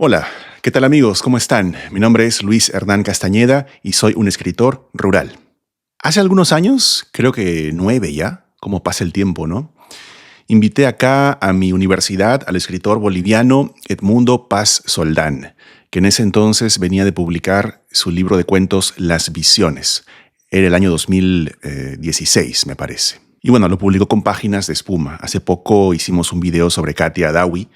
Hola, ¿qué tal amigos? ¿Cómo están? Mi nombre es Luis Hernán Castañeda y soy un escritor rural. Hace algunos años, creo que 9 ya, como pasa el tiempo, ¿no? Invité acá a mi universidad al escritor boliviano Edmundo Paz Soldán, que en ese entonces venía de publicar su libro de cuentos Las Visiones. Era el año 2016, me parece. Y bueno, lo publicó con Páginas de Espuma. Hace poco hicimos un video sobre Katia Adawi,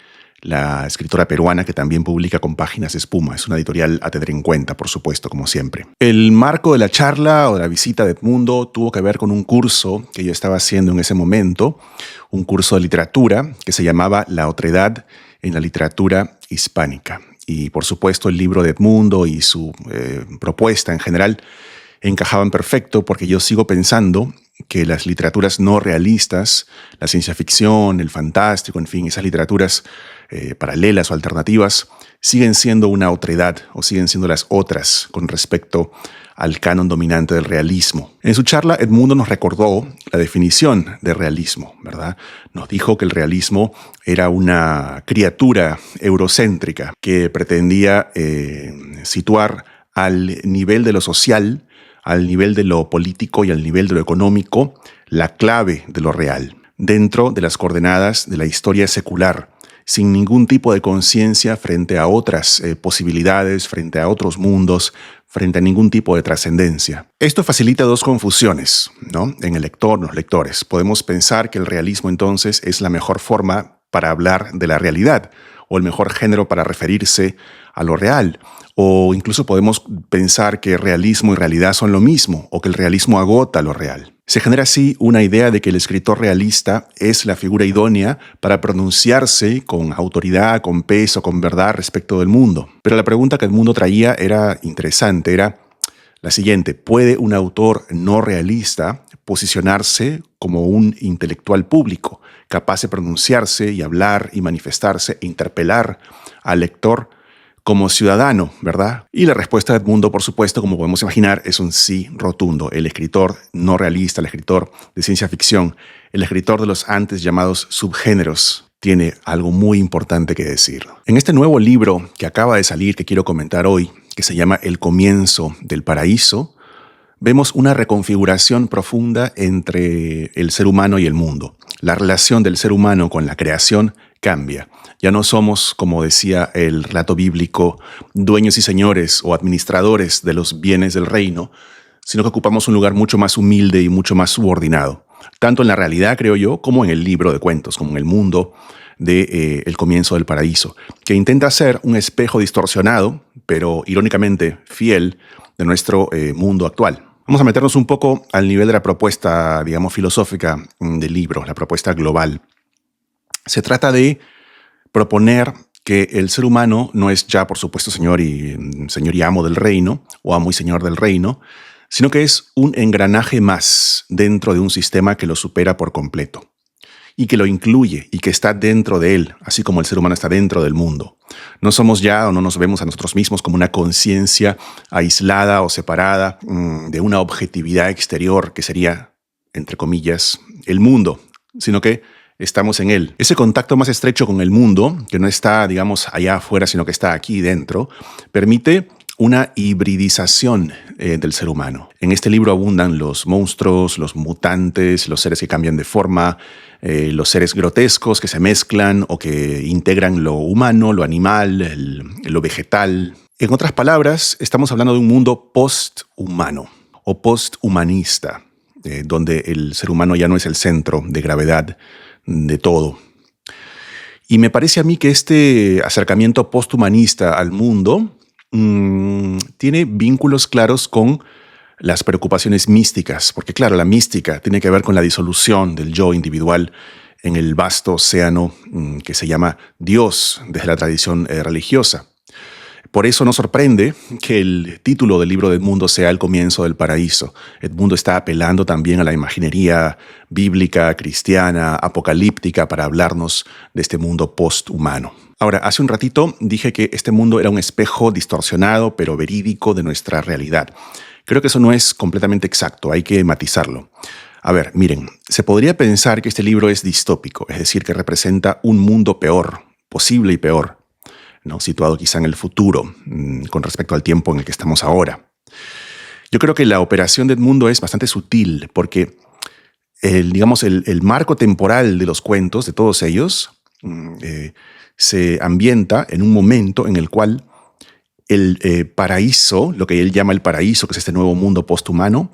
la escritora peruana que también publica con Páginas de Espuma. Es una editorial a tener en cuenta, por supuesto, como siempre. El marco de la charla o de la visita de Edmundo tuvo que ver con un curso que yo estaba haciendo en ese momento, un curso de literatura que se llamaba La Otredad en la literatura hispánica. Y por supuesto el libro de Edmundo y su propuesta en general encajaban perfecto porque yo sigo pensando que las literaturas no realistas, la ciencia ficción, el fantástico, en fin, esas literaturas paralelas o alternativas, siguen siendo una otredad o siguen siendo las otras con respecto al canon dominante del realismo. En su charla, Edmundo nos recordó la definición de realismo, ¿verdad? Nos dijo que el realismo era una criatura eurocéntrica que pretendía situar al nivel de lo social, al nivel de lo político y al nivel de lo económico, la clave de lo real, dentro de las coordenadas de la historia secular, sin ningún tipo de conciencia frente a otras posibilidades, frente a otros mundos, frente a ningún tipo de trascendencia. Esto facilita dos confusiones, ¿no? En el lector, los lectores. Podemos pensar que el realismo entonces es la mejor forma para hablar de la realidad, o el mejor género para referirse a lo real. O incluso podemos pensar que realismo y realidad son lo mismo, o que el realismo agota lo real. Se genera así una idea de que el escritor realista es la figura idónea para pronunciarse con autoridad, con peso, con verdad respecto del mundo. Pero la pregunta que el mundo traía era interesante, era la siguiente: ¿puede un autor no realista posicionarse como un intelectual público, capaz de pronunciarse y hablar y manifestarse e interpelar al lector como ciudadano, verdad? Y la respuesta de Edmundo, por supuesto, como podemos imaginar, es un sí rotundo. El escritor no realista, el escritor de ciencia ficción, el escritor de los antes llamados subgéneros, tiene algo muy importante que decir. En este nuevo libro que acaba de salir, que quiero comentar hoy, que se llama El comienzo del paraíso, vemos una reconfiguración profunda entre el ser humano y el mundo. La relación del ser humano con la creación cambia. Ya no somos, como decía el relato bíblico, dueños y señores o administradores de los bienes del reino, sino que ocupamos un lugar mucho más humilde y mucho más subordinado. Tanto en la realidad, creo yo, como en el libro de cuentos, como en el mundo de El comienzo del paraíso, que intenta ser un espejo distorsionado, pero irónicamente fiel, de nuestro mundo actual. Vamos a meternos un poco al nivel de la propuesta, digamos, filosófica del libro, la propuesta global. Se trata de proponer que el ser humano no es ya, por supuesto, señor y amo del reino, o amo y señor del reino, sino que es un engranaje más dentro de un sistema que lo supera por completo y que lo incluye y que está dentro de él, así como el ser humano está dentro del mundo. No somos ya o no nos vemos a nosotros mismos como una conciencia aislada o separada de una objetividad exterior que sería, entre comillas, el mundo, sino que estamos en él. Ese contacto más estrecho con el mundo, que no está, digamos, allá afuera, sino que está aquí dentro, permite una hibridización del ser humano. En este libro abundan los monstruos, los mutantes, los seres que cambian de forma, los seres grotescos que se mezclan o que integran lo humano, lo animal, lo vegetal. En otras palabras, estamos hablando de un mundo posthumano o posthumanista, donde el ser humano ya no es el centro de gravedad de todo. Y me parece a mí que este acercamiento posthumanista al mundo tiene vínculos claros con las preocupaciones místicas, porque claro, la mística tiene que ver con la disolución del yo individual en el vasto océano que se llama Dios desde la tradición religiosa. Por eso no sorprende que el título del libro de Edmundo sea El comienzo del paraíso. Edmundo está apelando también a la imaginería bíblica, cristiana, apocalíptica para hablarnos de este mundo posthumano. Ahora, hace un ratito dije que este mundo era un espejo distorsionado pero verídico de nuestra realidad. Creo que eso no es completamente exacto, hay que matizarlo. A ver, miren, se podría pensar que este libro es distópico, es decir, que representa un mundo peor, posible y peor. ¿no? Situado quizá en el futuro, con respecto al tiempo en el que estamos ahora. Yo creo que la operación de Edmundo es bastante sutil, porque el marco temporal de los cuentos, de todos ellos, se ambienta en un momento en el cual el paraíso, lo que él llama el paraíso, que es este nuevo mundo posthumano,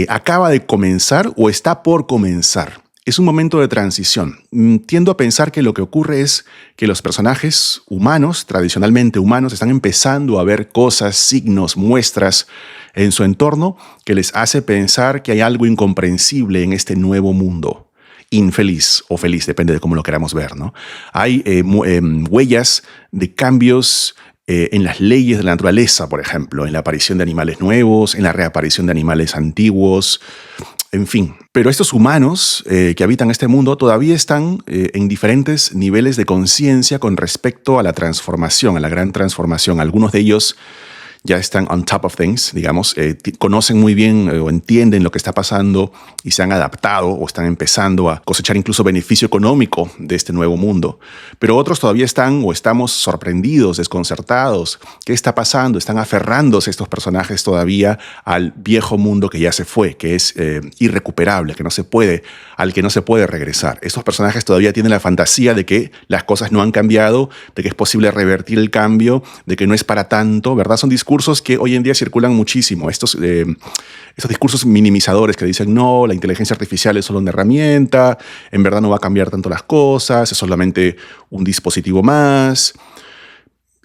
acaba de comenzar o está por comenzar. Es un momento de transición. Tiendo a pensar que lo que ocurre es que los personajes humanos, tradicionalmente humanos, están empezando a ver cosas, signos, muestras en su entorno que les hace pensar que hay algo incomprensible en este nuevo mundo. Infeliz o feliz, depende de cómo lo queramos ver, ¿no? Hay huellas de cambios en las leyes de la naturaleza, por ejemplo, en la aparición de animales nuevos, en la reaparición de animales antiguos, en fin. Pero estos humanos que habitan este mundo todavía están en diferentes niveles de conciencia con respecto a la transformación, a la gran transformación. Algunos de ellos ya están on top of things, digamos, conocen muy bien o entienden lo que está pasando y se han adaptado o están empezando a cosechar incluso beneficio económico de este nuevo mundo. Pero otros todavía están o estamos sorprendidos, desconcertados. ¿Qué está pasando? Están aferrándose estos personajes todavía al viejo mundo que ya se fue, que es irrecuperable, al que no se puede regresar. Estos personajes todavía tienen la fantasía de que las cosas no han cambiado, de que es posible revertir el cambio, de que no es para tanto, ¿verdad? Son discursos que hoy en día circulan muchísimo. Estos discursos minimizadores que dicen, no, la inteligencia artificial es solo una herramienta, en verdad no va a cambiar tanto las cosas, es solamente un dispositivo más.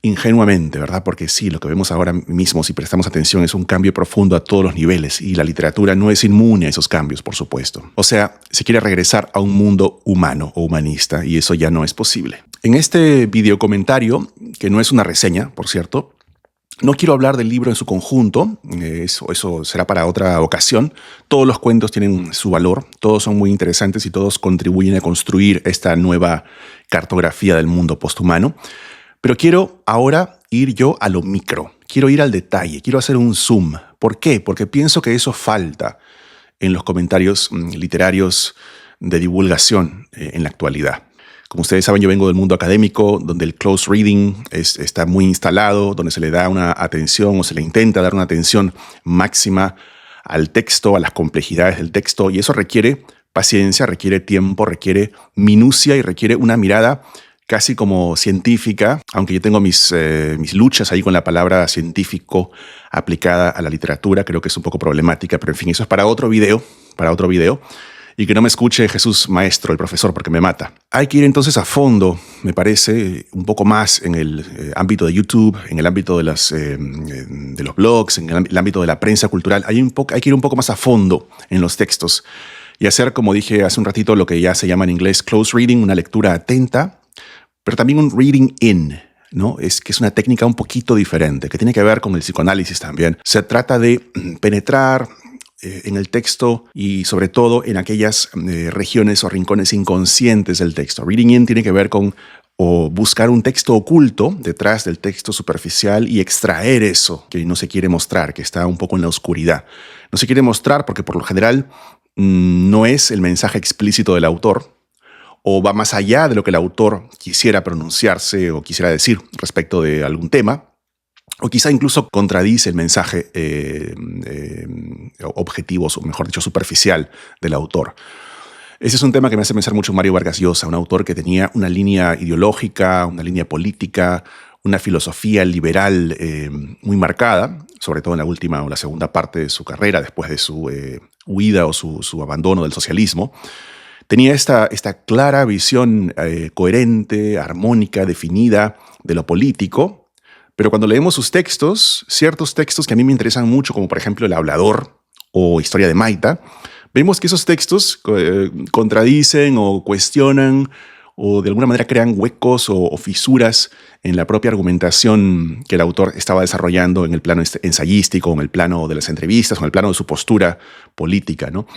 Ingenuamente, ¿verdad? Porque sí, lo que vemos ahora mismo, si prestamos atención, es un cambio profundo a todos los niveles y la literatura no es inmune a esos cambios, por supuesto. O sea, se quiere regresar a un mundo humano o humanista y eso ya no es posible. En este videocomentario, que no es una reseña, por cierto, no quiero hablar del libro en su conjunto, eso será para otra ocasión. Todos los cuentos tienen su valor, todos son muy interesantes y todos contribuyen a construir esta nueva cartografía del mundo posthumano. Pero quiero ahora ir yo a lo micro, quiero ir al detalle, quiero hacer un zoom. ¿Por qué? Porque pienso que eso falta en los comentarios literarios de divulgación en la actualidad. Como ustedes saben, yo vengo del mundo académico, donde el close reading está muy instalado, donde se le da una atención o se le intenta dar una atención máxima al texto, a las complejidades del texto, y eso requiere paciencia, requiere tiempo, requiere minucia y requiere una mirada casi como científica, aunque yo tengo mis luchas ahí con la palabra científico aplicada a la literatura, creo que es un poco problemática, pero en fin, eso es para otro video. Y que no me escuche Jesús Maestro, el profesor, porque me mata. Hay que ir entonces a fondo, me parece, un poco más en el ámbito de YouTube, en el ámbito de los blogs, en el ámbito de la prensa cultural. Hay que ir un poco más a fondo en los textos y hacer, como dije hace un ratito, lo que ya se llama en inglés close reading, una lectura atenta, pero también un reading in, ¿no? Es una técnica un poquito diferente, que tiene que ver con el psicoanálisis también. Se trata de penetrar en el texto y sobre todo en aquellas regiones o rincones inconscientes del texto. Reading in tiene que ver con buscar un texto oculto detrás del texto superficial y extraer eso que no se quiere mostrar, que está un poco en la oscuridad. No se quiere mostrar porque por lo general no es el mensaje explícito del autor o va más allá de lo que el autor quisiera pronunciarse o quisiera decir respecto de algún tema. O quizá incluso contradice el mensaje objetivo, o mejor dicho, superficial del autor. Ese es un tema que me hace pensar mucho en Mario Vargas Llosa, un autor que tenía una línea ideológica, una línea política, una filosofía liberal muy marcada, sobre todo en la última o la segunda parte de su carrera, después de su huida o su abandono del socialismo. Tenía esta clara visión coherente, armónica, definida de lo político. Pero cuando leemos sus textos, ciertos textos que a mí me interesan mucho, como por ejemplo El Hablador o Historia de Maita, vemos que esos textos contradicen o cuestionan o de alguna manera crean huecos o fisuras en la propia argumentación que el autor estaba desarrollando en el plano ensayístico, en el plano de las entrevistas, o en el plano de su postura política, ¿no?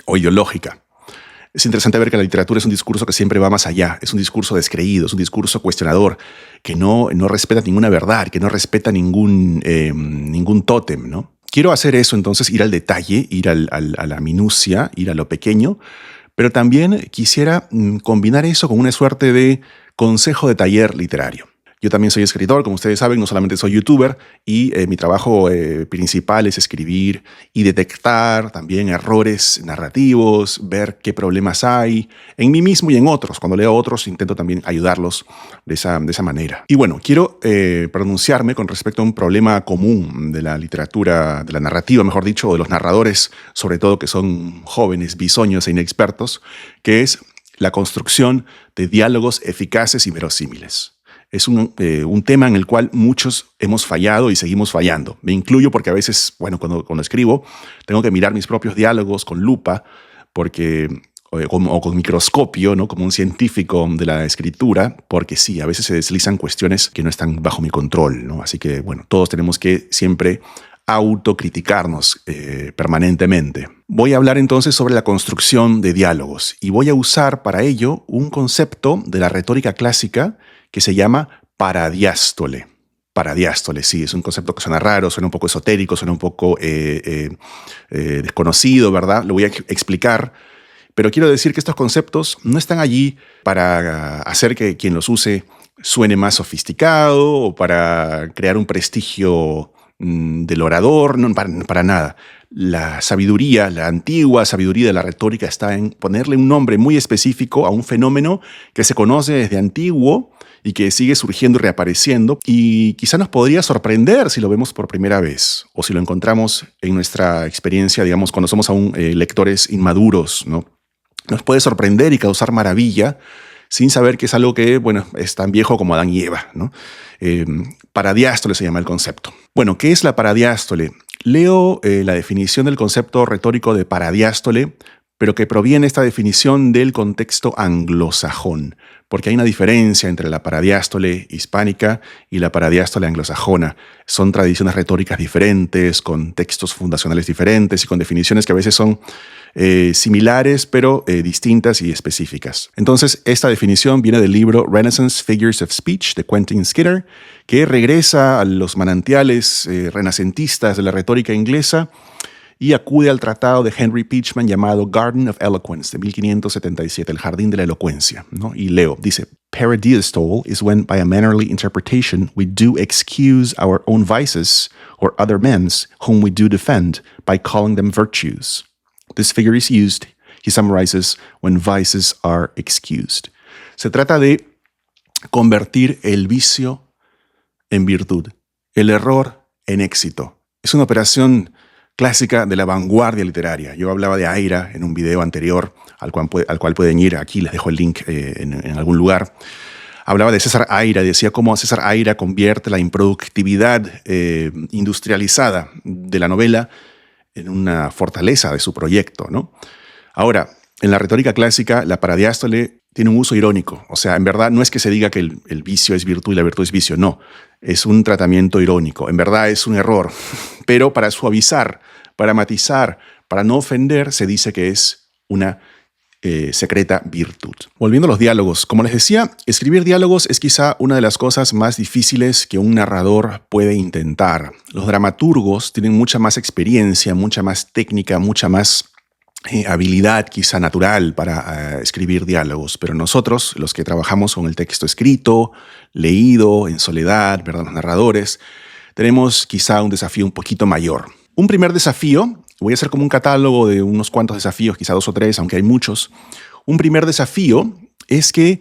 O ideológica. Es interesante ver que la literatura es un discurso que siempre va más allá, es un discurso descreído, es un discurso cuestionador, que no respeta ninguna verdad, que no respeta ningún tótem, ¿no? Quiero hacer eso entonces, ir al detalle, ir a la minucia, ir a lo pequeño, pero también quisiera combinar eso con una suerte de consejo de taller literario. Yo también soy escritor, como ustedes saben, no solamente soy youtuber, y mi trabajo principal es escribir y detectar también errores narrativos, ver qué problemas hay en mí mismo y en otros. Cuando leo a otros, intento también ayudarlos de esa manera. Y bueno, quiero pronunciarme con respecto a un problema común de la literatura, de la narrativa, mejor dicho, o de los narradores, sobre todo que son jóvenes, bisoños e inexpertos, que es la construcción de diálogos eficaces y verosímiles. Es un tema en el cual muchos hemos fallado y seguimos fallando. Me incluyo porque a veces, bueno, cuando escribo, tengo que mirar mis propios diálogos con lupa porque, o con microscopio, ¿no? Como un científico de la escritura, porque sí, a veces se deslizan cuestiones que no están bajo mi control, ¿no? Así que, bueno, todos tenemos que siempre autocriticarnos permanentemente. Voy a hablar entonces sobre la construcción de diálogos y voy a usar para ello un concepto de la retórica clásica que se llama paradiástole. Paradiástole, sí, es un concepto que suena raro, suena un poco esotérico, suena un poco desconocido, ¿verdad? Lo voy a explicar, pero quiero decir que estos conceptos no están allí para hacer que quien los use suene más sofisticado o para crear un prestigio del orador, no, para nada. La sabiduría, la antigua sabiduría de la retórica está en ponerle un nombre muy específico a un fenómeno que se conoce desde antiguo y que sigue surgiendo y reapareciendo, y quizá nos podría sorprender si lo vemos por primera vez o si lo encontramos en nuestra experiencia, digamos, cuando somos aún lectores inmaduros, ¿no? Nos puede sorprender y causar maravilla sin saber que es algo que, bueno, es tan viejo como Adán y Eva, ¿no? Paradiástole se llama el concepto. Bueno, ¿qué es la paradiástole? Leo la definición del concepto retórico de paradiástole, pero que proviene esta definición del contexto anglosajón, porque hay una diferencia entre la paradiástole hispánica y la paradiástole anglosajona. Son tradiciones retóricas diferentes, con textos fundacionales diferentes y con definiciones que a veces son similares, pero distintas y específicas. Entonces, esta definición viene del libro Renaissance Figures of Speech de Quentin Skinner, que regresa a los manantiales renacentistas de la retórica inglesa y acude al tratado de Henry Pichman llamado Garden of Eloquence de 1577, el Jardín de la Elocuencia, ¿no? Y leo, dice, Paradiastole is when by a mannerly interpretation we do excuse our own vices or other men's whom we do defend by calling them virtues. This figure is used, he summarizes, when vices are excused. Se trata de convertir el vicio en virtud, el error en éxito. Es una operación clásica de la vanguardia literaria. Yo hablaba de Aira en un video anterior, al cual pueden ir, aquí les dejo el link en algún lugar. Hablaba de César Aira y decía cómo César Aira convierte la improductividad industrializada de la novela en una fortaleza de su proyecto, ¿no? Ahora, en la retórica clásica, la paradiástole tiene un uso irónico. O sea, en verdad no es que se diga que el vicio es virtud y la virtud es vicio, no. Es un tratamiento irónico. En verdad es un error. Pero para suavizar, para matizar, para no ofender, se dice que es una secreta virtud. Volviendo a los diálogos, como les decía, escribir diálogos es quizá una de las cosas más difíciles que un narrador puede intentar. Los dramaturgos tienen mucha más experiencia, mucha más técnica, mucha más habilidad quizá natural para escribir diálogos, pero nosotros, los que trabajamos con el texto escrito, leído, en soledad, ¿verdad? Los narradores, tenemos quizá un desafío un poquito mayor. Un primer desafío, voy a hacer como un catálogo de unos cuantos desafíos, quizá 2 o 3, aunque hay muchos. Un primer desafío es que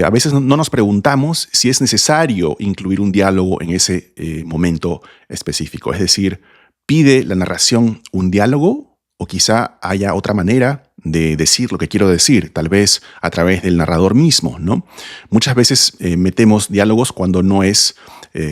a veces no nos preguntamos si es necesario incluir un diálogo en ese momento específico. Es decir, ¿pide la narración un diálogo? O quizá haya otra manera de decir lo que quiero decir, tal vez a través del narrador mismo, ¿no? Muchas veces metemos diálogos cuando no es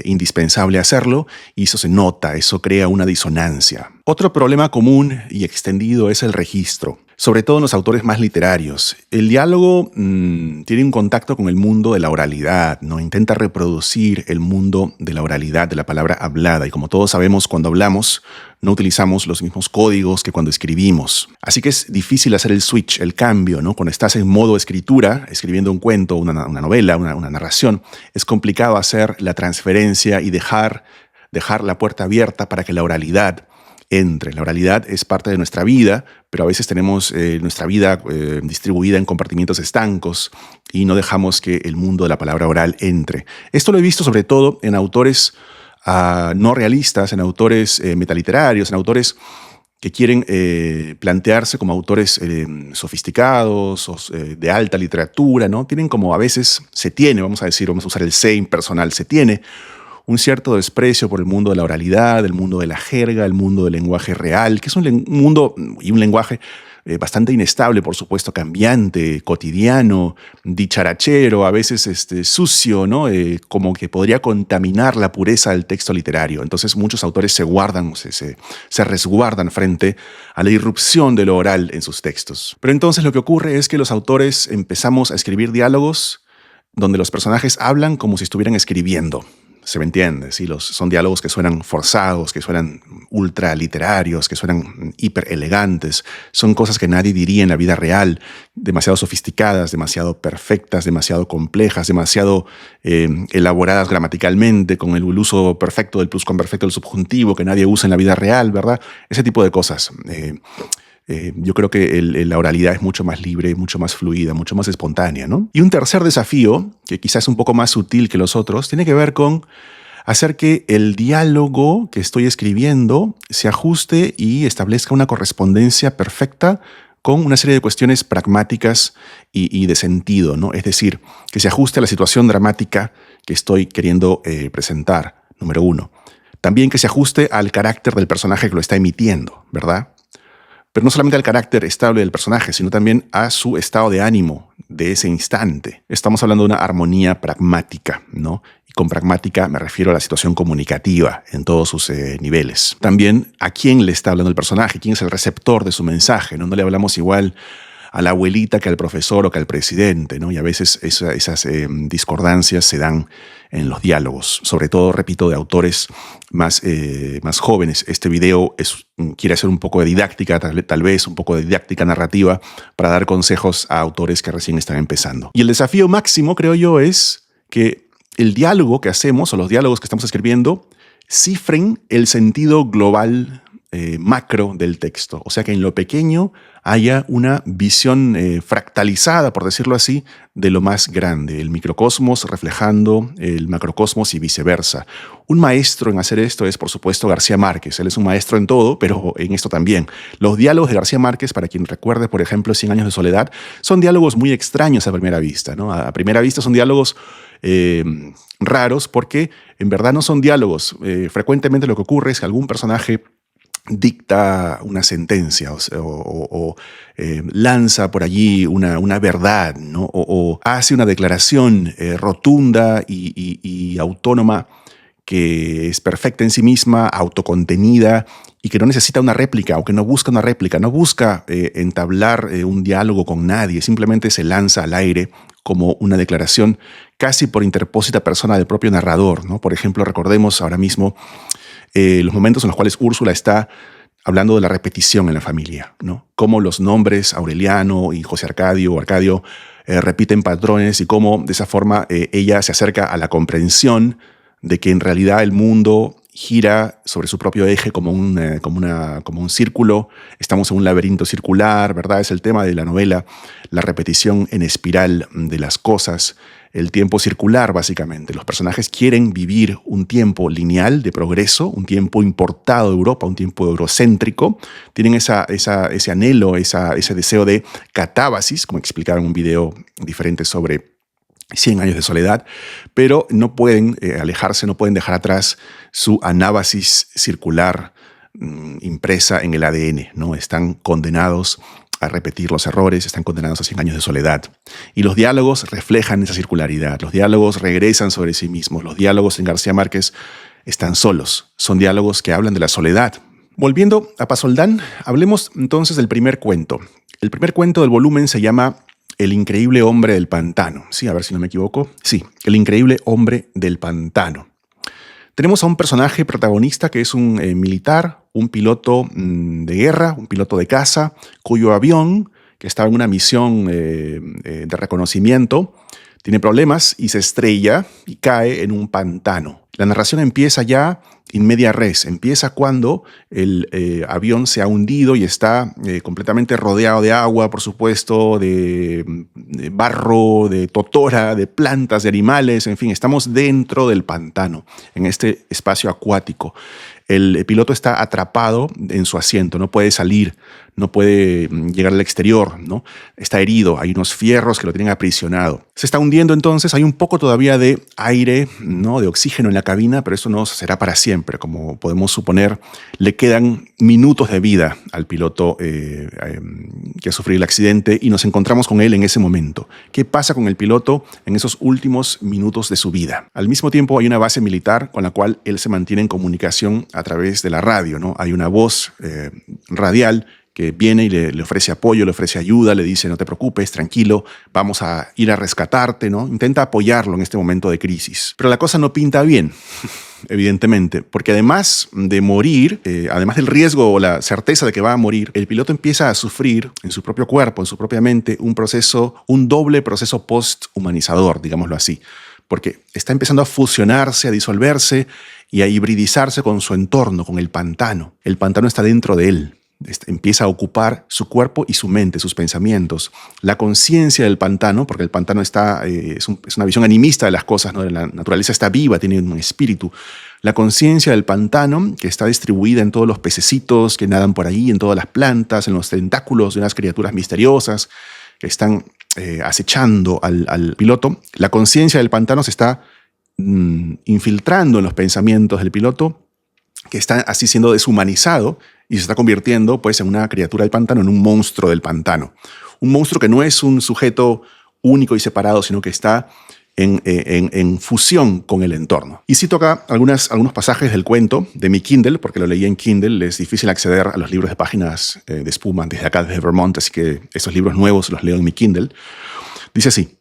indispensable hacerlo y eso se nota, eso crea una disonancia. Otro problema común y extendido es el registro, sobre todo en los autores más literarios. El diálogo tiene un contacto con el mundo de la oralidad, ¿no? Intenta reproducir el mundo de la oralidad, de la palabra hablada, y como todos sabemos, cuando hablamos no utilizamos los mismos códigos que cuando escribimos. Así que es difícil hacer el switch, el cambio, ¿no? Cuando estás en modo escritura, escribiendo un cuento, una novela, una narración, es complicado hacer la transferencia y dejar la puerta abierta para que la oralidad entre. La oralidad es parte de nuestra vida, pero a veces tenemos nuestra vida distribuida en compartimientos estancos y no dejamos que el mundo de la palabra oral entre. Esto lo he visto sobre todo en autores no realistas, en autores metaliterarios, en autores que quieren plantearse como autores sofisticados o de alta literatura, ¿no? Tienen como a veces, vamos a usar el se impersonal, se tiene un cierto desprecio por el mundo de la oralidad, el mundo de la jerga, el mundo del lenguaje real, que es un mundo y un lenguaje bastante inestable, por supuesto, cambiante, cotidiano, dicharachero, a veces sucio, ¿no? Como que podría contaminar la pureza del texto literario. Entonces muchos autores se resguardan frente a la irrupción de lo oral en sus textos. Pero entonces lo que ocurre es que los autores empezamos a escribir diálogos donde los personajes hablan como si estuvieran escribiendo. Se me entiende, ¿sí? Son diálogos que suenan forzados, que suenan ultra literarios, que suenan hiper elegantes. Son cosas que nadie diría en la vida real, demasiado sofisticadas, demasiado perfectas, demasiado complejas, demasiado elaboradas gramaticalmente, con el uso perfecto del pluscuamperfecto del subjuntivo que nadie usa en la vida real, ¿verdad? Ese tipo de cosas. Yo creo que la oralidad es mucho más libre, mucho más fluida, mucho más espontánea, ¿no? Y un tercer desafío, que quizás es un poco más sutil que los otros, tiene que ver con hacer que el diálogo que estoy escribiendo se ajuste y establezca una correspondencia perfecta con una serie de cuestiones pragmáticas y de sentido, ¿no? Es decir, que se ajuste a la situación dramática que estoy queriendo presentar, número uno. También que se ajuste al carácter del personaje que lo está emitiendo, ¿verdad? Pero no solamente al carácter estable del personaje, sino también a su estado de ánimo de ese instante. Estamos hablando de una armonía pragmática, ¿no? Y con pragmática me refiero a la situación comunicativa en todos sus niveles. También a quién le está hablando el personaje, quién es el receptor de su mensaje, ¿no? No le hablamos igual a la abuelita que al profesor o que al presidente, ¿no? Y a veces esas discordancias se dan en los diálogos, sobre todo, repito, de autores más jóvenes. Este video quiere hacer un poco de didáctica, tal vez un poco de didáctica narrativa, para dar consejos a autores que recién están empezando. Y el desafío máximo, creo yo, es que el diálogo que hacemos o los diálogos que estamos escribiendo cifren el sentido global macro del texto. O sea, que en lo pequeño haya una visión fractalizada, por decirlo así, de lo más grande, el microcosmos reflejando el macrocosmos y viceversa. Un maestro en hacer esto es, por supuesto, García Márquez. Él es un maestro en todo, pero en esto también. Los diálogos de García Márquez, para quien recuerde, por ejemplo, Cien años de soledad, son diálogos muy extraños a primera vista, ¿no? A primera vista son diálogos raros porque en verdad no son diálogos. Frecuentemente lo que ocurre es que algún personaje dicta una sentencia o lanza por allí una verdad, ¿no? O hace una declaración rotunda y autónoma que es perfecta en sí misma, autocontenida y que no necesita una réplica o que no busca una réplica, no busca entablar un diálogo con nadie, simplemente se lanza al aire como una declaración casi por interpósita persona del propio narrador, ¿no? Por ejemplo, recordemos ahora mismo los momentos en los cuales Úrsula está hablando de la repetición en la familia, ¿no? Cómo los nombres Aureliano y José Arcadio o Arcadio repiten patrones y cómo de esa forma ella se acerca a la comprensión de que en realidad el mundo gira sobre su propio eje como un círculo. Estamos en un laberinto circular, ¿verdad? Es el tema de la novela, la repetición en espiral de las cosas, el tiempo circular, básicamente. Los personajes quieren vivir un tiempo lineal de progreso, un tiempo importado de Europa, un tiempo eurocéntrico. Tienen ese anhelo, ese deseo de catábasis, como explicaba en un video diferente sobre 100 años de soledad, pero no pueden alejarse, no pueden dejar atrás su anábasis circular impresa en el ADN, ¿no? Están condenados a repetir los errores, están condenados a 100 años de soledad. Y los diálogos reflejan esa circularidad, los diálogos regresan sobre sí mismos, los diálogos en García Márquez están solos, son diálogos que hablan de la soledad. Volviendo a Pasoldán, hablemos entonces del primer cuento. El primer cuento del volumen se llama El increíble hombre del pantano. Sí, a ver si no me equivoco. Sí, El increíble hombre del pantano. Tenemos a un personaje protagonista que es un militar, un piloto de guerra, un piloto de caza, cuyo avión, que estaba en una misión de reconocimiento, tiene problemas y se estrella y cae en un pantano. La narración empieza ya in media res, empieza cuando el avión se ha hundido y está completamente rodeado de agua, por supuesto, de barro, de totora, de plantas, de animales, en fin, estamos dentro del pantano, en este espacio acuático. El piloto está atrapado en su asiento, no puede salir, no puede llegar al exterior, ¿no? Está herido, hay unos fierros que lo tienen aprisionado. Se está hundiendo entonces, hay un poco todavía de aire, ¿no? De oxígeno en la cabina, pero eso no será para siempre. Como podemos suponer, le quedan minutos de vida al piloto que ha sufrido el accidente y nos encontramos con él en ese momento. ¿Qué pasa con el piloto en esos últimos minutos de su vida? Al mismo tiempo hay una base militar con la cual él se mantiene en comunicación a través de la radio, ¿no? Hay una voz radial que viene y le ofrece apoyo, le ofrece ayuda, le dice no te preocupes, tranquilo, vamos a ir a rescatarte, ¿no? Intenta apoyarlo en este momento de crisis. Pero la cosa no pinta bien, evidentemente, porque además de morir, además del riesgo o la certeza de que va a morir, el piloto empieza a sufrir en su propio cuerpo, en su propia mente, un doble proceso post-humanizador, digámoslo así, porque está empezando a fusionarse, a disolverse y a hibridizarse con su entorno, con el pantano. El pantano está dentro de él. Empieza a ocupar su cuerpo y su mente, sus pensamientos. La conciencia del pantano, porque el pantano es una visión animista de las cosas, ¿no? La naturaleza está viva, tiene un espíritu. La conciencia del pantano, que está distribuida en todos los pececitos que nadan por ahí, en todas las plantas, en los tentáculos de unas criaturas misteriosas que están acechando al piloto. La conciencia del pantano se está infiltrando en los pensamientos del piloto, que está así siendo deshumanizado y se está convirtiendo pues, en una criatura del pantano, en un monstruo del pantano. Un monstruo que no es un sujeto único y separado, sino que está en fusión con el entorno. Y cito acá algunos pasajes del cuento de mi Kindle, porque lo leí en Kindle, es difícil acceder a los libros de páginas de espuma desde acá, desde Vermont, así que esos libros nuevos los leo en mi Kindle. Dice así: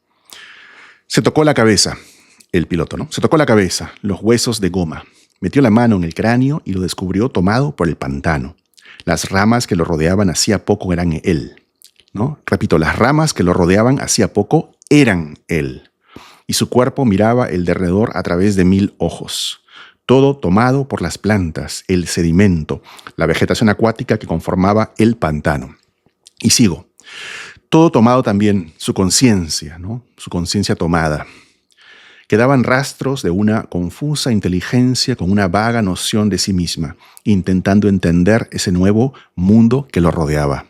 se tocó la cabeza, el piloto, ¿no? Se tocó la cabeza, los huesos de goma. Metió la mano en el cráneo y lo descubrió tomado por el pantano. Las ramas que lo rodeaban hacía poco eran él, ¿no? Repito, las ramas que lo rodeaban hacía poco eran él. Y su cuerpo miraba el derredor a través de 1000 ojos. Todo tomado por las plantas, el sedimento, la vegetación acuática que conformaba el pantano. Y sigo. Todo tomado también, su conciencia, ¿no? Su conciencia tomada. Quedaban rastros de una confusa inteligencia con una vaga noción de sí misma, intentando entender ese nuevo mundo que lo rodeaba.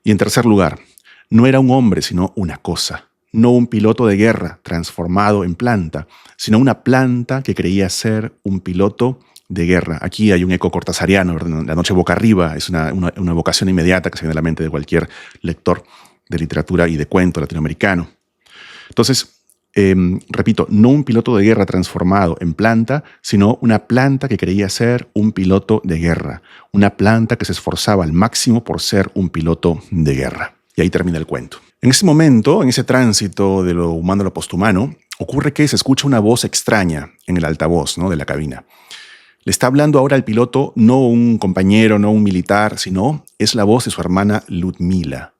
Y en tercer lugar, no era un hombre, sino una cosa. No un piloto de guerra transformado en planta, sino una planta que creía ser un piloto de guerra. Aquí hay un eco cortasariano, ¿verdad? La noche boca arriba es una evocación inmediata que se viene a la mente de cualquier lector de literatura y de cuento latinoamericano. Entonces, repito, no un piloto de guerra transformado en planta, sino una planta que creía ser un piloto de guerra, una planta que se esforzaba al máximo por ser un piloto de guerra. Y ahí termina el cuento. En ese momento, en ese tránsito de lo humano a lo posthumano, ocurre que se escucha una voz extraña en el altavoz, ¿no? De la cabina. Le está hablando ahora al piloto, no un compañero, no un militar, sino es la voz de su hermana Ludmila.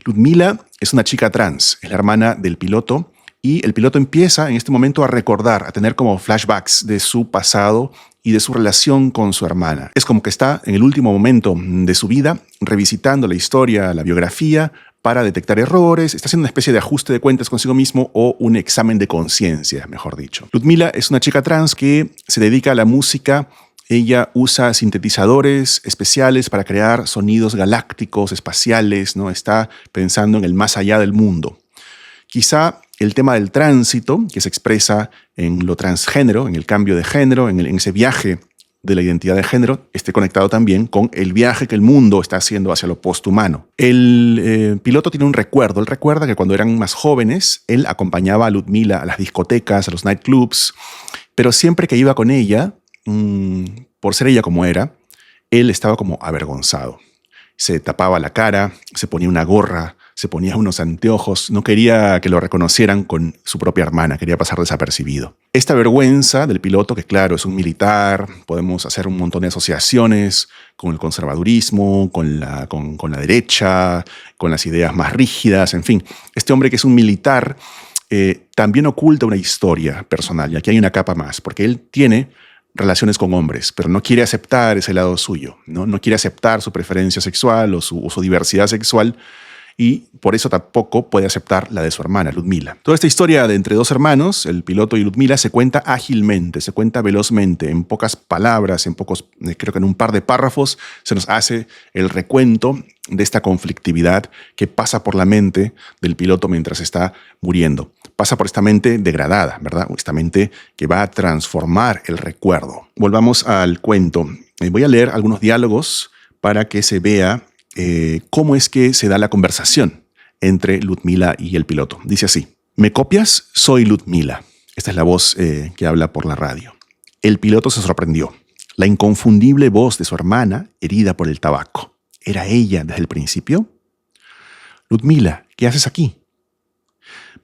Ludmila es una chica trans, es la hermana del piloto. Y el piloto empieza en este momento a recordar, a tener como flashbacks de su pasado y de su relación con su hermana. Es como que está en el último momento de su vida revisitando la historia, la biografía, para detectar errores, está haciendo una especie de ajuste de cuentas consigo mismo o un examen de conciencia, mejor dicho. Ludmila es una chica trans que se dedica a la música. Ella usa sintetizadores especiales para crear sonidos galácticos, espaciales, ¿no? Está pensando en el más allá del mundo. Quizá el tema del tránsito, que se expresa en lo transgénero, en el cambio de género, en ese viaje de la identidad de género, esté conectado también con el viaje que el mundo está haciendo hacia lo posthumano. El piloto tiene un recuerdo. Él recuerda que cuando eran más jóvenes, él acompañaba a Ludmila a las discotecas, a los nightclubs, pero siempre que iba con ella, por ser ella como era, él estaba como avergonzado. Se tapaba la cara, se ponía una gorra, se ponía unos anteojos, no quería que lo reconocieran con su propia hermana, quería pasar desapercibido. Esta vergüenza del piloto, que claro, es un militar, podemos hacer un montón de asociaciones con el conservadurismo, con la derecha, con las ideas más rígidas, en fin. Este hombre que es un militar también oculta una historia personal. Y aquí hay una capa más, porque él tiene relaciones con hombres, pero no quiere aceptar ese lado suyo, ¿no? No quiere aceptar su preferencia sexual o su diversidad sexual, y por eso tampoco puede aceptar la de su hermana, Ludmila. Toda esta historia de entre dos hermanos, el piloto y Ludmila, se cuenta ágilmente, se cuenta velozmente, en pocas palabras, creo que en un par de párrafos, se nos hace el recuento de esta conflictividad que pasa por la mente del piloto mientras está muriendo. Pasa por esta mente degradada, ¿verdad? Esta mente que va a transformar el recuerdo. Volvamos al cuento. Voy a leer algunos diálogos para que se vea cómo es que se da la conversación entre Ludmila y el piloto. Dice así: ¿Me copias? Soy Ludmila. Esta es la voz que habla por la radio. El piloto se sorprendió. La inconfundible voz de su hermana, herida por el tabaco. ¿Era ella desde el principio? Ludmila, ¿qué haces aquí?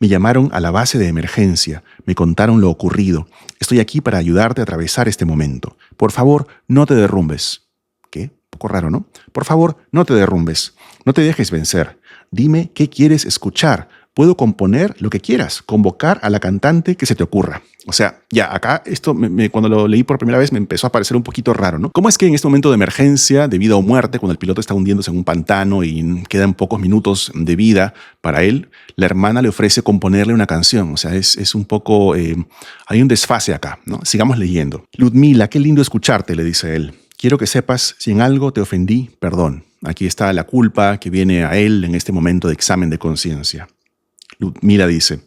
Me llamaron a la base de emergencia. Me contaron lo ocurrido. Estoy aquí para ayudarte a atravesar este momento. Por favor, no te derrumbes. ¿Qué? Poco raro, ¿no? Por favor, no te derrumbes. No te dejes vencer. Dime qué quieres escuchar. Puedo componer lo que quieras, convocar a la cantante que se te ocurra. O sea, ya, acá esto cuando lo leí por primera vez me empezó a parecer un poquito raro, ¿no? ¿Cómo es que en este momento de emergencia, de vida o muerte, cuando el piloto está hundiéndose en un pantano y quedan pocos minutos de vida para él, la hermana le ofrece componerle una canción? O sea, es un poco... hay un desfase acá, ¿no? Sigamos leyendo. Ludmila, qué lindo escucharte, le dice él. Quiero que sepas, si en algo te ofendí, perdón. Aquí está la culpa que viene a él en este momento de examen de conciencia. Ludmila dice: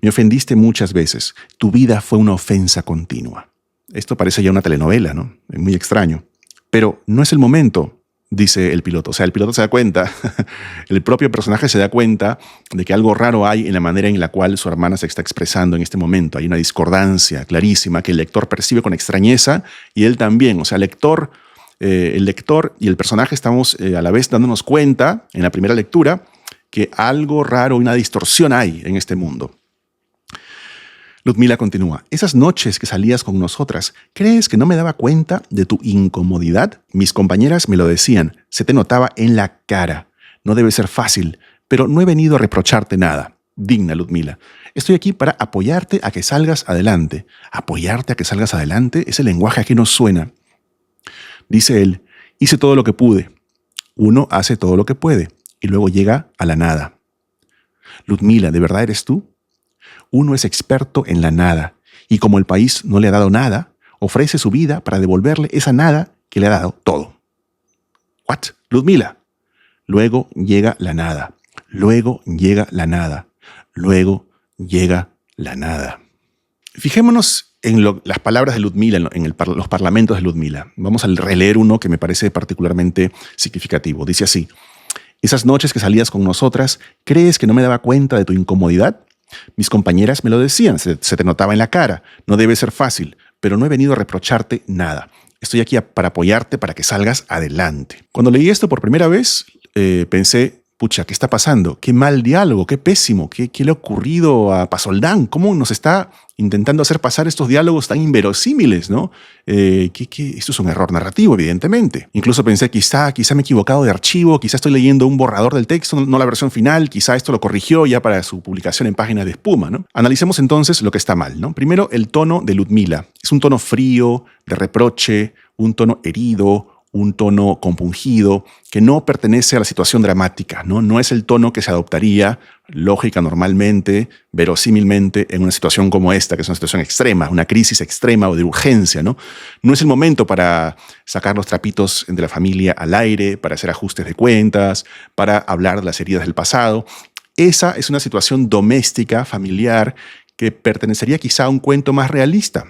me ofendiste muchas veces. Tu vida fue una ofensa continua. Esto parece ya una telenovela, ¿no? Es muy extraño. Pero no es el momento, dice el piloto. O sea, el piloto se da cuenta, el propio personaje se da cuenta de que algo raro hay en la manera en la cual su hermana se está expresando en este momento. Hay una discordancia clarísima que el lector percibe con extrañeza y él también. O sea, el lector y el personaje estamos a la vez dándonos cuenta en la primera lectura que algo raro, una distorsión hay en este mundo. Ludmila continúa: esas noches que salías con nosotras, ¿crees que no me daba cuenta de tu incomodidad? Mis compañeras me lo decían, se te notaba en la cara. No debe ser fácil, pero no he venido a reprocharte nada. Digna, Ludmila. Estoy aquí para apoyarte a que salgas adelante. ¿Apoyarte a que salgas adelante? Ese lenguaje aquí nos suena. Dice él: hice todo lo que pude. Uno hace todo lo que puede y luego llega a la nada. Ludmila, ¿de verdad eres tú? Uno es experto en la nada y como el país no le ha dado nada, ofrece su vida para devolverle esa nada que le ha dado todo. ¿What? Ludmila. Luego llega la nada. Luego llega la nada. Luego llega la nada. Fijémonos en las palabras de Ludmila, los parlamentos de Ludmila. Vamos a releer uno que me parece particularmente significativo. Dice así: esas noches que salías con nosotras, ¿crees que no me daba cuenta de tu incomodidad? Mis compañeras me lo decían, se te notaba en la cara. No debe ser fácil, pero no he venido a reprocharte nada. Estoy aquí para apoyarte para que salgas adelante. Cuando leí esto por primera vez, pensé: pucha, ¿qué está pasando? Qué mal diálogo, qué pésimo, qué le ha ocurrido a Pasoldán, cómo nos está intentando hacer pasar estos diálogos tan inverosímiles, ¿no? Esto es un error narrativo, evidentemente. Incluso pensé, quizá me he equivocado de archivo, quizá estoy leyendo un borrador del texto, no la versión final, quizá esto lo corrigió ya para su publicación en páginas de espuma, ¿no? Analicemos entonces lo que está mal, ¿no? Primero, el tono de Ludmila. Es un tono frío, de reproche, un tono herido, un tono compungido, que no pertenece a la situación dramática, ¿no? No es el tono que se adoptaría lógica normalmente, verosímilmente, en una situación como esta, que es una situación extrema, una crisis extrema o de urgencia, ¿no? No es el momento para sacar los trapitos de la familia al aire, para hacer ajustes de cuentas, para hablar de las heridas del pasado. Esa es una situación doméstica, familiar, que pertenecería quizá a un cuento más realista,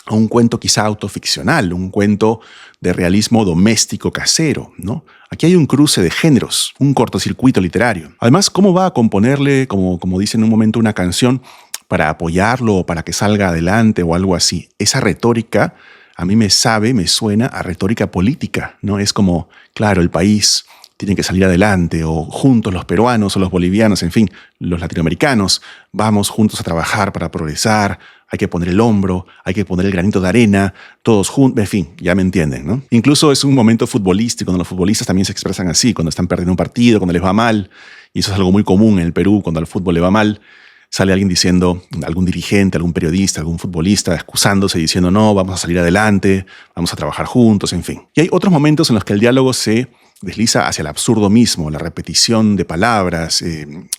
a un cuento quizá autoficcional, un cuento de realismo doméstico casero, ¿no? Aquí hay un cruce de géneros, un cortocircuito literario. Además, ¿cómo va a componerle, como dice en un momento, una canción para apoyarlo o para que salga adelante o algo así? Esa retórica a mí me suena a retórica política, ¿no? Es como, claro, el país tiene que salir adelante, o juntos los peruanos o los bolivianos, en fin, los latinoamericanos, vamos juntos a trabajar para progresar, hay que poner el hombro, hay que poner el granito de arena, todos juntos, en fin, ya me entienden, ¿no? Incluso es un momento futbolístico, donde los futbolistas también se expresan así, cuando están perdiendo un partido, cuando les va mal, y eso es algo muy común en el Perú, cuando al fútbol le va mal, Sale alguien diciendo, algún dirigente, algún periodista, algún futbolista, excusándose, diciendo, no, vamos a salir adelante, vamos a trabajar juntos, en fin. Y hay otros momentos en los que el diálogo se desliza hacia el absurdo mismo, la repetición de palabras,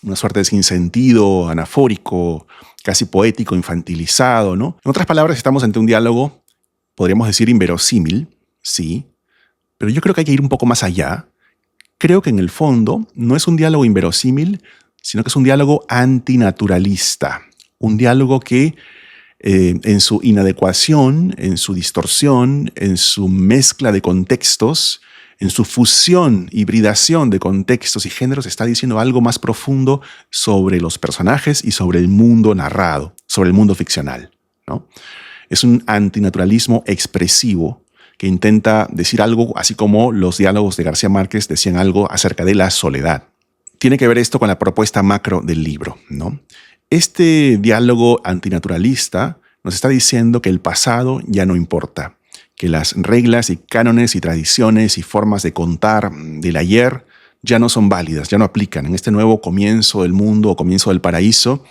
una suerte de sinsentido, anafórico, casi poético, infantilizado, ¿no? En otras palabras, estamos ante un diálogo, podríamos decir, inverosímil, sí, pero yo creo que hay que ir un poco más allá. Creo que en el fondo no es un diálogo inverosímil, sino que es un diálogo antinaturalista, un diálogo que en su inadecuación, en su distorsión, en su mezcla de contextos, en su fusión, hibridación de contextos y géneros, está diciendo algo más profundo sobre los personajes y sobre el mundo narrado, sobre el mundo ficcional, ¿no? Es un antinaturalismo expresivo que intenta decir algo, así como los diálogos de García Márquez decían algo acerca de la soledad. Tiene que ver esto con la propuesta macro del libro, ¿no? Este diálogo antinaturalista nos está diciendo que el pasado ya no importa, que las reglas y cánones y tradiciones y formas de contar del ayer ya no son válidas, ya no aplican. En este nuevo comienzo del mundo o comienzo del paraíso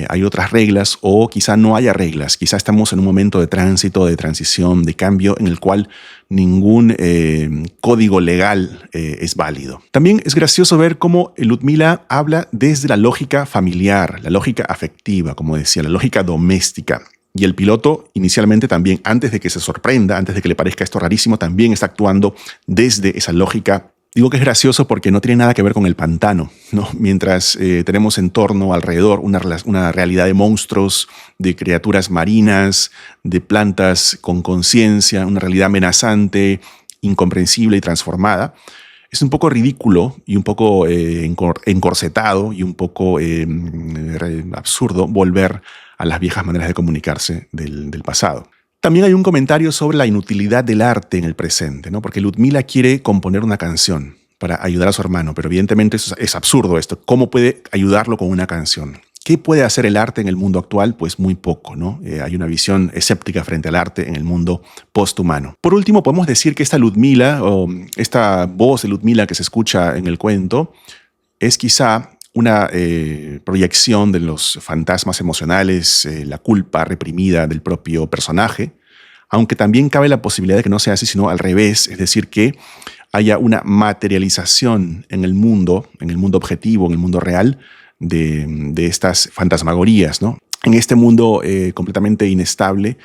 hay otras reglas o quizá no haya reglas. Quizá estamos en un momento de tránsito, de transición, de cambio en el cual ningún código legal es válido. También es gracioso ver cómo Ludmila habla desde la lógica familiar, la lógica afectiva, como decía, la lógica doméstica. Y el piloto inicialmente también, antes de que se sorprenda, antes de que le parezca esto rarísimo, también está actuando desde esa lógica. Digo que es gracioso porque no tiene nada que ver con el pantano, ¿no? Mientras tenemos en torno, alrededor, una realidad de monstruos, de criaturas marinas, de plantas con conciencia, una realidad amenazante, incomprensible y transformada. Es un poco ridículo y un poco encorsetado y un poco absurdo volver a las viejas maneras de comunicarse del pasado. También hay un comentario sobre la inutilidad del arte en el presente, ¿no? Porque Ludmila quiere componer una canción para ayudar a su hermano, pero evidentemente es absurdo esto. ¿Cómo puede ayudarlo con una canción? ¿Qué puede hacer el arte en el mundo actual? Pues muy poco, ¿no? Hay una visión escéptica frente al arte en el mundo posthumano. Por último, podemos decir que esta Ludmila, o esta voz de Ludmila que se escucha en el cuento, es quizá una proyección de los fantasmas emocionales, la culpa reprimida del propio personaje, aunque también cabe la posibilidad de que no sea así, sino al revés, es decir, que haya una materialización en el mundo objetivo, en el mundo real, de estas fantasmagorías, ¿no? En este mundo completamente inestable,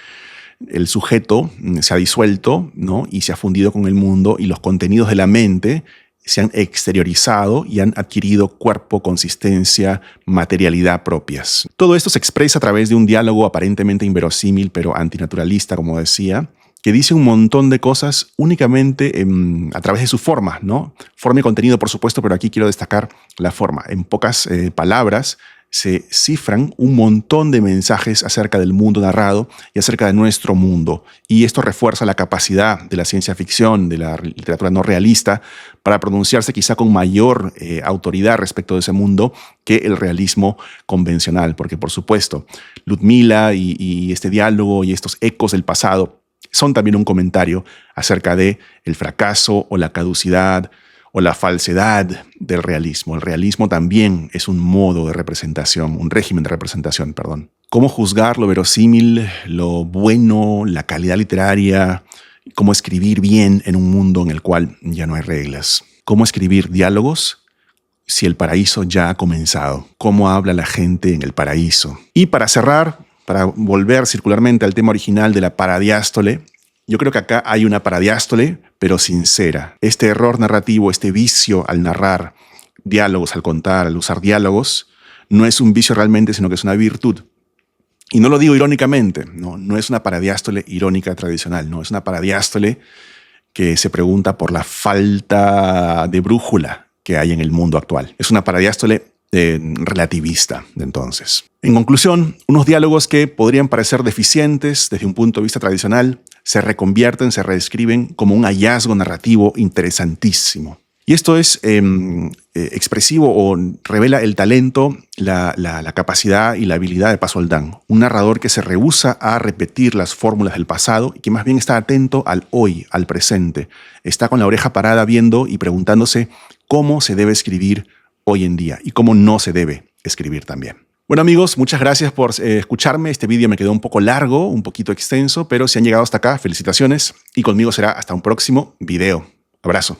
el sujeto se ha disuelto, ¿no? Y se ha fundido con el mundo y los contenidos de la mente se han exteriorizado y han adquirido cuerpo, consistencia, materialidad propias. Todo esto se expresa a través de un diálogo aparentemente inverosímil, pero antinaturalista, como decía, que dice un montón de cosas únicamente a través de su forma, ¿no? Forma y contenido, por supuesto, pero aquí quiero destacar la forma. En pocas palabras se cifran un montón de mensajes acerca del mundo narrado y acerca de nuestro mundo. Y esto refuerza la capacidad de la ciencia ficción, de la literatura no realista, para pronunciarse quizá con mayor autoridad respecto de ese mundo que el realismo convencional. Porque, por supuesto, Ludmila y este diálogo y estos ecos del pasado son también un comentario acerca de el fracaso o la caducidad o la falsedad del realismo. El realismo también es un modo de representación, un régimen de representación, perdón. ¿Cómo juzgar lo verosímil, lo bueno, la calidad literaria? ¿Cómo escribir bien en un mundo en el cual ya no hay reglas? ¿Cómo escribir diálogos si el paraíso ya ha comenzado? ¿Cómo habla la gente en el paraíso? Y para cerrar, para volver circularmente al tema original de la paradiástole, yo creo que acá hay una paradiástole, pero sincera. Este error narrativo, este vicio al narrar diálogos, al contar, al usar diálogos, no es un vicio realmente, sino que es una virtud. Y no lo digo irónicamente, no es una paradiástole irónica tradicional, no, es una paradiástole que se pregunta por la falta de brújula que hay en el mundo actual. Es una paradiástole relativista de entonces. En conclusión, unos diálogos que podrían parecer deficientes desde un punto de vista tradicional se reconvierten, se reescriben como un hallazgo narrativo interesantísimo. Y esto es expresivo o revela el talento, la capacidad y la habilidad de Paz Oldán, un narrador que se rehúsa a repetir las fórmulas del pasado y que más bien está atento al hoy, al presente. Está con la oreja parada viendo y preguntándose cómo se debe escribir hoy en día y cómo no se debe escribir también. Bueno amigos, muchas gracias por escucharme. Este vídeo me quedó un poco largo, un poquito extenso, pero si han llegado hasta acá, felicitaciones y conmigo será hasta un próximo video. Abrazo.